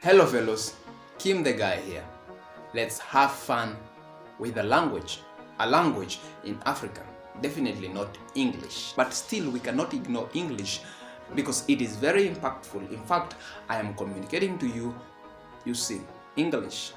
Hello fellows, Kim the guy here. Let's have fun with a language in Africa. Definitely not English, but still we cannot ignore English because it is very impactful. In fact, I am communicating to you using English.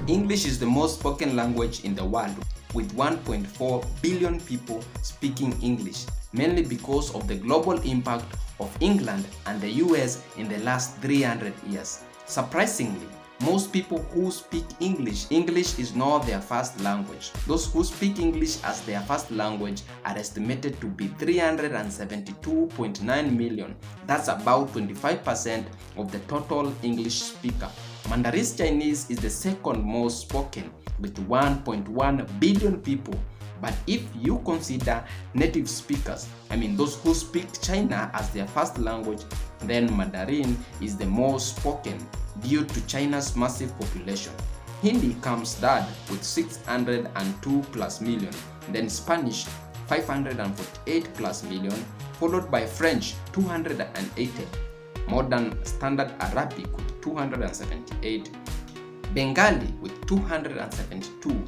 English is the most spoken language in the world, with 1.4 billion people speaking English, mainly because of the global impact of England and the US in the last 300 years. Surprisingly, most people who speak English is not their first language. Those who speak English as their first language are estimated to be 372.9 million. That's about 25% of the total English speaker. Mandarin Chinese is the second most spoken with 1.1 billion people. But if you consider native speakers, those who speak China as their first language, then Mandarin is the most spoken due to China's massive population. Hindi comes third with 602 plus million, then Spanish 548 plus million, followed by French 280, Modern Standard Arabic with 278, Bengali with 272,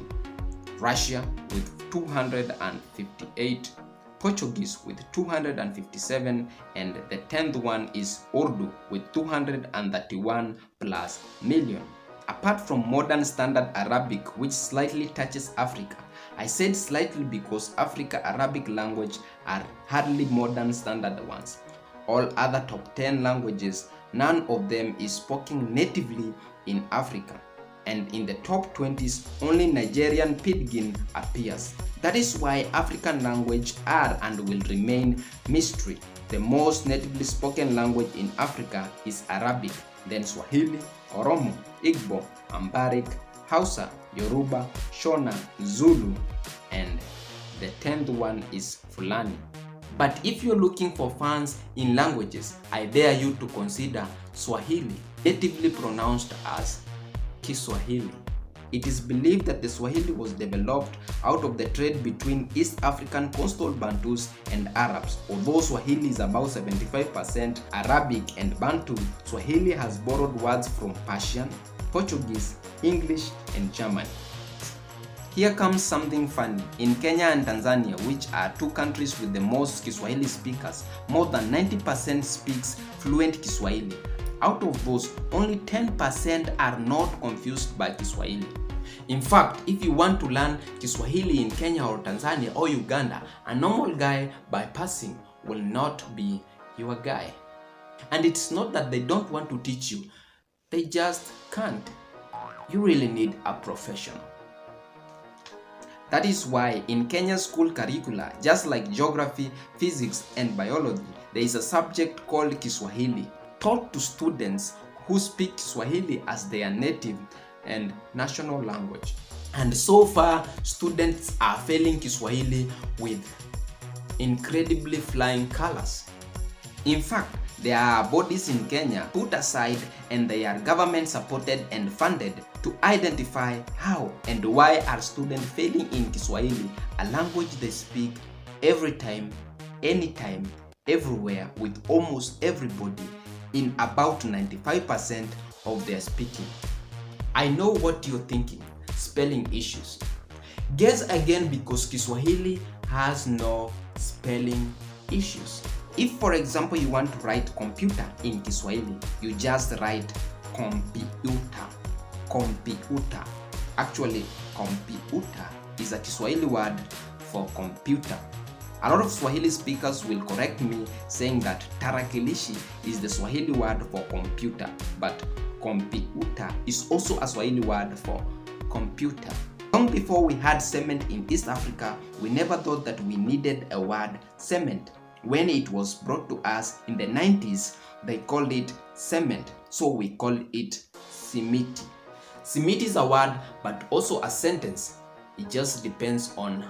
Russia with 258, Portuguese with 257, and the 10th one is Urdu with 231 plus million. Apart from Modern Standard Arabic, which slightly touches Africa, I said slightly because Africa Arabic language are hardly modern standard ones. All other top 10 languages, none of them is spoken natively in Africa. And in the top 20s, only Nigerian Pidgin appears. That is why African language are and will remain mystery. The most natively spoken language in Africa is Arabic, then Swahili, Oromo, Igbo, Amharic, Hausa, Yoruba, Shona, Zulu, and the 10th one is Fulani. But if you're looking for fans in languages, I dare you to consider Swahili, natively pronounced as Kiswahili. It is believed that the Swahili was developed out of the trade between East African coastal Bantus and Arabs. Although Swahili is about 75% Arabic and Bantu, Swahili has borrowed words from Persian, Portuguese, English, and German. Here comes something funny. In Kenya and Tanzania, which are two countries with the most Kiswahili speakers, more than 90% speaks fluent Kiswahili. Out of those, only 10% are not confused by Kiswahili. In fact, if you want to learn Kiswahili in Kenya or Tanzania or Uganda, a normal guy by passing will not be your guy. And it's not that they don't want to teach you, they just can't. You really need a professional. That is why in Kenya's school curricula, just like geography, physics, and biology, there is a subject called Kiswahili, taught to students who speak Swahili as their native and national language. And so far, students are failing Kiswahili with incredibly flying colors. In fact, there are bodies in Kenya put aside and they are government supported and funded to identify how and why are students failing in Kiswahili, a language they speak every time, anytime, everywhere with almost everybody in about 95% of their speaking. I know what you're thinking, spelling issues. Guess again, because Kiswahili has no spelling issues. If for example you want to write computer in Kiswahili, you just write computer. Actually, computer is a Kiswahili word for computer. A lot of Swahili speakers will correct me saying that tarakilishi is the Swahili word for computer, but computer is also a Swahili word for computer. Long before we had cement in East Africa, we never thought that we needed a word cement. When it was brought to us in the 90s, they called it cement, so we call it simiti. Simiti is a word, but also a sentence. It just depends on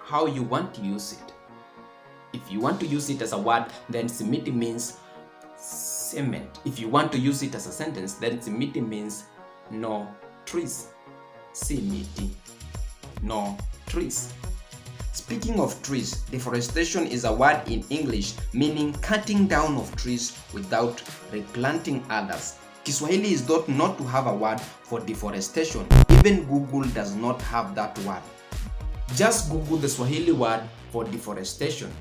how you want to use it. If you want to use it as a word, then simiti means cement. If you want to use it as a sentence, then simiti means no trees. Simiti, no trees. Speaking of trees, deforestation is a word in English meaning cutting down of trees without replanting others. Kiswahili is thought not to have a word for deforestation. Even Google does not have that word. Just Google the Swahili word for deforestation.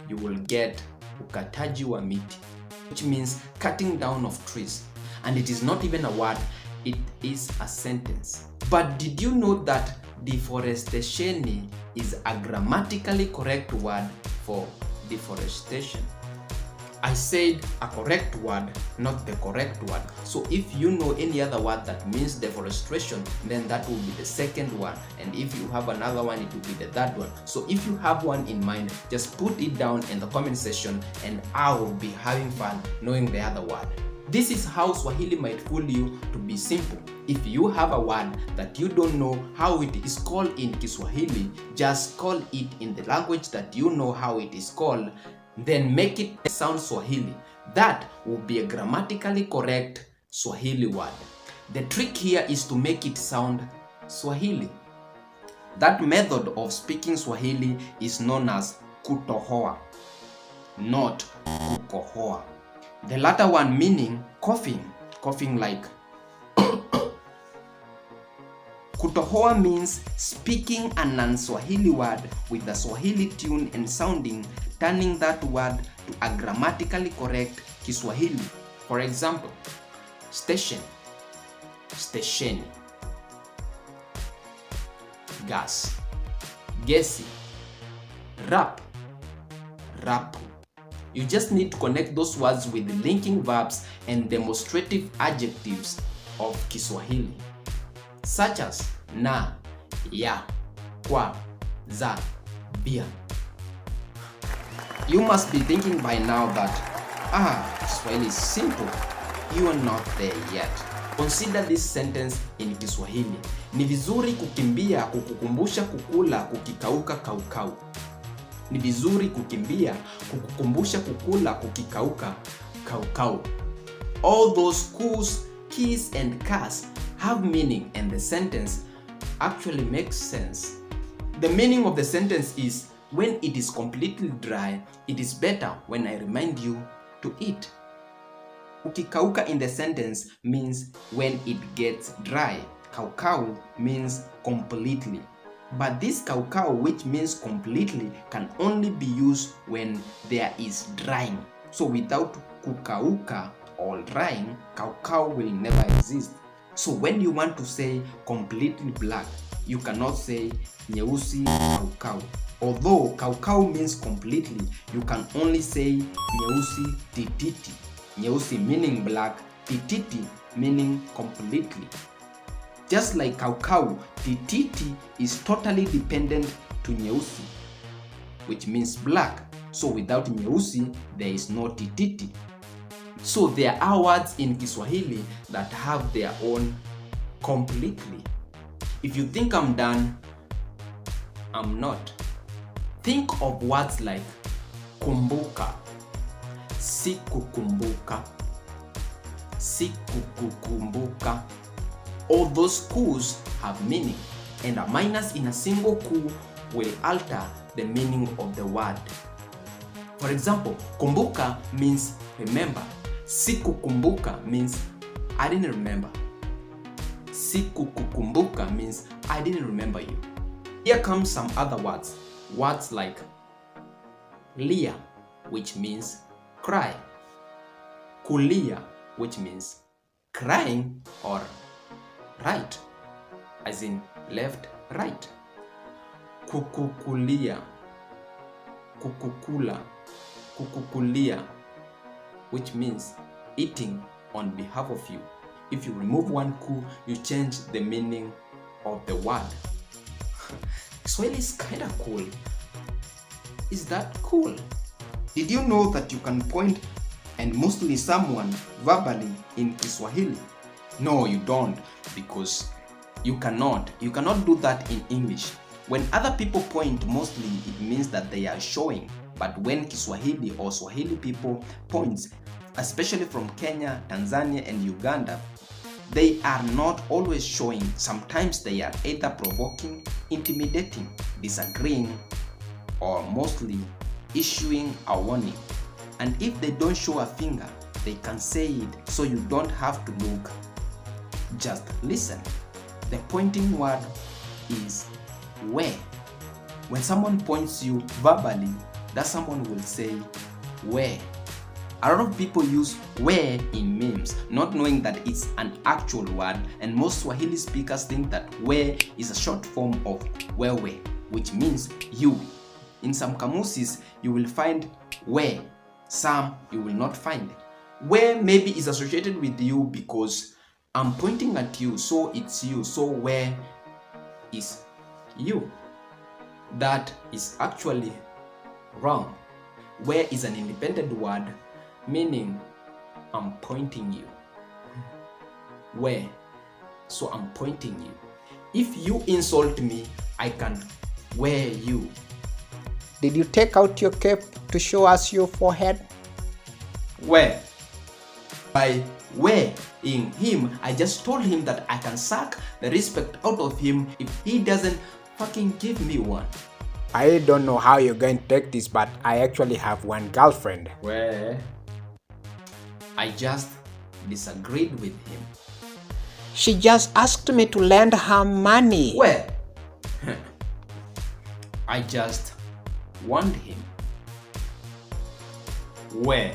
You will get ukataji wa miti, which means cutting down of trees. And it is not even a word, it is a sentence. But did you know that deforestation is a grammatically correct word for deforestation? I said a correct word, not the correct word. So if you know any other word that means deforestation, then that will be the second one. And if you have another one, it will be the third one. So if you have one in mind, just put it down in the comment section and I will be having fun knowing the other word. This is how Swahili might fool you to be simple. If you have a word that you don't know how it is called in Kiswahili, just call it in the language that you know how it is called. Then make it sound Swahili. That will be a grammatically correct Swahili word. The trick here is to make it sound Swahili. That method of speaking Swahili is known as kutohoa, not kukohoa. The latter one meaning coughing like kutohoa means speaking a non-Swahili word with a Swahili tune and sounding, turning that word to a grammatically correct Kiswahili. For example, station, stesheni, gas, gesi, rap, rapu. You just need to connect those words with the linking verbs and demonstrative adjectives of Kiswahili, such as na, ya, kwa, za, bia. You must be thinking by now that, Kiswahili is simple. You are not there yet. Consider this sentence in Kiswahili. Ni vizuri kukimbia kukukumbusha kukula kukikauka kaukau. Ni vizuri kukimbia kukukumbusha kukula kukikauka kaukau. All those kus, kis and kas have meaning and the sentence actually makes sense. The meaning of the sentence is, when it is completely dry, it is better when I remind you to eat. Kukikauka in the sentence means when it gets dry. Kaukau means completely. But this kaukau, which means completely, can only be used when there is drying. So without kukauka or drying, kaukau will never exist. So when you want to say completely black, you cannot say nyeusi kaukau. Although kaukau means completely, you can only say nyeusi tititi. Nyeusi meaning black, tititi meaning completely. Just like kaukau, tititi is totally dependent to nyeusi, which means black. So without nyeusi, there is no tititi. So there are words in Kiswahili that have their own completely. If you think I'm done, I'm not. Think of words like kumbuka, sikukumbuka, sikukukumbuka. All those kus have meaning, and a minus in a single ku will alter the meaning of the word. For example, kumbuka means remember. Sikukumbuka means I didn't remember. Sikukukumbuka means I didn't remember you. Here comes some other words. Words like lia, which means cry. Kulia, which means crying or right, as in left, right. Kukukulia, kukukula, kukukulia, which means eating on behalf of you. If you remove one ku, you change the meaning of the word. Swahili is kinda cool. Is that cool? Did you know that you can point and mostly someone verbally in Kiswahili? No, you don't, because you cannot do that in English. When other people point, mostly it means that they are showing. But when Kiswahili or Swahili people points, especially from Kenya, Tanzania and Uganda, they are not always showing. Sometimes they are either provoking, intimidating, disagreeing, or mostly issuing a warning. And if they don't show a finger, they can say it, so you don't have to look. Just listen. The pointing word is where. When someone points you verbally, that someone will say where. A lot of people use where in memes, not knowing that it's an actual word, and most Swahili speakers think that where is a short form of wewe, which means you. In some kamusis, you will find where, some you will not find. Where maybe is associated with you because I'm pointing at you, so it's you, so where is you. That is actually wrong. Where is an independent word, meaning I'm pointing you. Where, so I'm pointing you. If you insult me, I can wear you. Did you take out your cape to show us your forehead? Where? By wearing him, I just told him that I can suck the respect out of him if he doesn't fucking give me one. I don't know how you're going to take this, but I actually have one girlfriend. Where? I just disagreed with him. She just asked me to lend her money. Where? I just warned him. Where?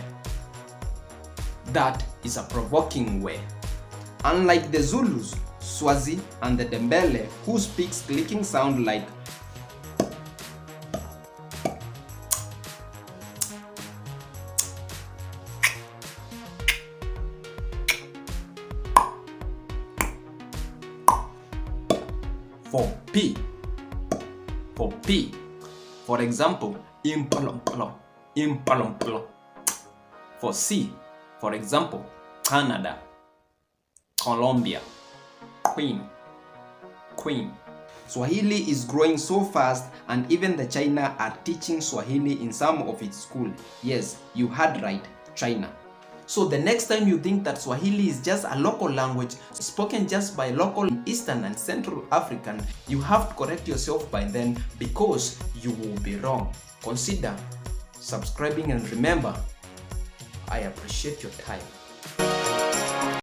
That is a provoking way. Unlike the Zulus, Swazi, and the Dembele, who speaks clicking sound like for P. For P. For example, impalompalo, impalompalo. For C, for example, Canada, Colombia, Queen, Queen. Swahili is growing so fast, and even the China are teaching Swahili in some of its schools. Yes, you heard right, China. So the next time you think that Swahili is just a local language spoken just by local Eastern and Central African, you have to correct yourself by then, because you will be wrong. Consider subscribing, and remember, I appreciate your time.